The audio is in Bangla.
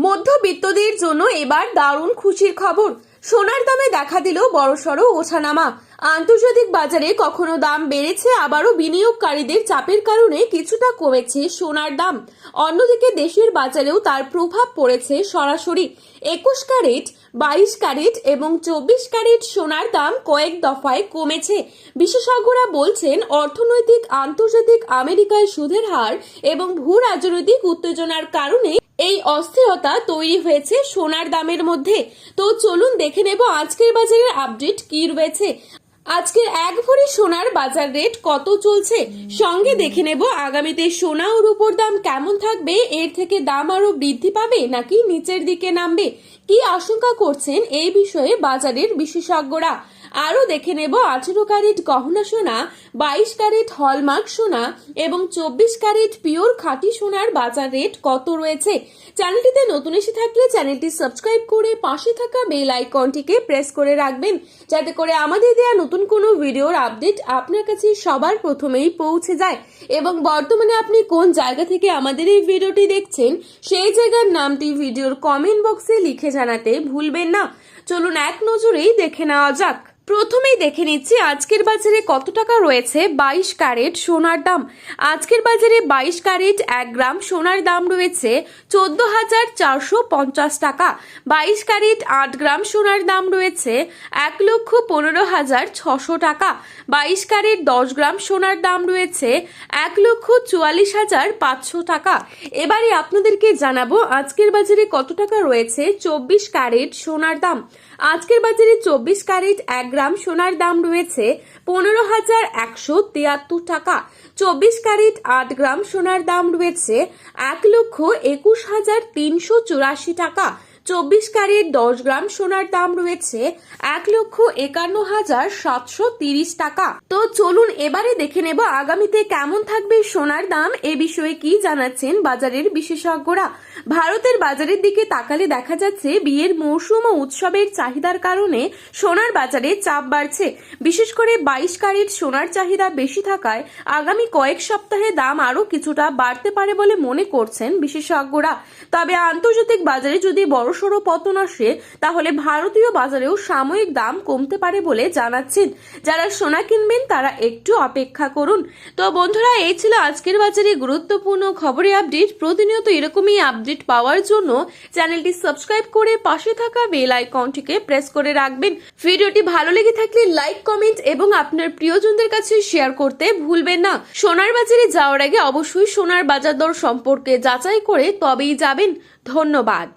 মধ্যবিত্তদের জন্য এবার দারুণ খুশির খবর। সোনার দামে দেখা দিল বড়সড় ওঠানামা। আন্তর্জাতিক বাজারে কখনো দাম বেড়েছে, আবারও বিনিয়োগকারীদের চাপের কারণে কিছুটা কমেছে সোনার দাম। অন্যদিকে দেশের বাজারেও তার প্রভাব পড়েছে সরাসরি। 21 ক্যারেট, 22 ক্যারেট এবং 24 ক্যারেট সোনার দাম কয়েক দফায় কমেছে। বিশেষজ্ঞরা বলছেন, অর্থনৈতিক আন্তর্জাতিক আমেরিকায় সুদের হার এবং ভূ রাজনৈতিক উত্তেজনার কারণে এই অস্থিরতা তৈরি হয়েছে সোনার দামের মধ্যে। তো চলুন দেখে নেব আজকের বাজারের আপডেট কি রয়েছে। আজকের এক ভরি সোনার বাজার রেট কত চলছে, সঙ্গে দেখে নেব আগামীতে সোনা ও রূপোর দাম কেমন থাকবে। এর থেকে দাম আরো বৃদ্ধি পাবে নাকি নিচের দিকে নামবে, কি আশঙ্কা করছেন এই বিষয়ে বাজারের বিশেষজ্ঞরা। আরও দেখে নেব 18 ক্যারেট গহনা সোনা, 22 ক্যারেট হলমার্ক সোনা এবং 24 ক্যারেট পিওর খাঁটি সোনার বাজার রেট কত রয়েছে। চ্যানেলটিতে নতুন এসে থাকলে চ্যানেলটি সাবস্ক্রাইব করে পাশে থাকা বেল আইকনটিকে প্রেস করে রাখবেন, যাতে করে আমাদের দেওয়া নতুন কোনো ভিডিওর আপডেট আপনার কাছে সবার প্রথমেই পৌঁছে যায়। এবং বর্তমানে আপনি কোন জায়গা থেকে আমাদের এই ভিডিওটি দেখছেন, সেই জায়গার নামটি ভিডিওর কমেন্ট বক্সে লিখে জানাতে ভুলবেন না। চলুন এক নজরেই দেখে নেওয়া যাক। প্রথমেই দেখে নিচ্ছি আজকের বাজারে কত টাকা রয়েছে 22 ক্যারেট সোনার দাম। আজকের বাজারে 22 ক্যারেট 1 গ্রাম সোনার দাম রয়েছে 14,450 টাকা। 22 ক্যারেট 8 গ্রাম সোনার দাম রয়েছে 1,15,600 টাকা। 22 ক্যারেট 10 গ্রাম সোনার দাম রয়েছে 1,44,500 টাকা। এবারে আপনাদেরকে জানাবো আজকের বাজারে কত টাকা রয়েছে 24 ক্যারেট সোনার দাম। আজকের বাজারে 24 ক্যারেট 1 গ্রাম সোনার দাম রয়েছে 15,173 টাকা। 24 ক্যারেট 8 গ্রাম সোনার দাম রয়েছে 1,21,384 টাকা। 24 ক্যারেট 10 গ্রাম সোনার দাম রয়েছে 1,51,730 টাকা। তো চলুন এবারে দেখে নেব আগামীতে কেমন থাকবে সোনার দাম। এ বিষয়ে কি জানাচ্ছেন বাজারের বিশেষজ্ঞরা। ভারতের বাজারের দিকে তাকালে দেখা যাচ্ছে বিয়ের মৌসুম ও উৎসবের চাহিদার কারণে সোনার বাজারে চাপ বাড়ছে। বিশেষ করে 22 ক্যারেট সোনার চাহিদা বেশি থাকায় আগামী কয়েক সপ্তাহে দাম আরো কিছুটা বাড়তে পারে বলে মনে করছেন বিশেষজ্ঞরা। তবে আন্তর্জাতিক বাজারে যদি বড়সড় পতন আসে, তাহলে ভারতীয় বাজারেও সাময়িক দাম কমতে পারে বলে জানাচ্ছেন। যারা সোনা কিনবেন তারা একটু অপেক্ষা করুন। তো বন্ধুরা, এই ছিল আজকের বাজারে গুরুত্বপূর্ণ খবরের আপডেট। প্রতিনিয়ত এরকমই আপডেট পাওয়ার জন্য চ্যানেলটি সাবস্ক্রাইব করে পাশে থাকা বেল আইকনটিকে প্রেস করে রাখবেন। ভিডিওটি ভালো লেগে থাকলে লাইক, কমেন্ট এবং আপনার প্রিয়জনদের কাছে শেয়ার করতে ভুলবেন না। সোনার বাজারে যাওয়ার আগে অবশ্যই সোনার বাজার দর সম্পর্কে যাচাই করে তবেই যাবেন। ধন্যবাদ।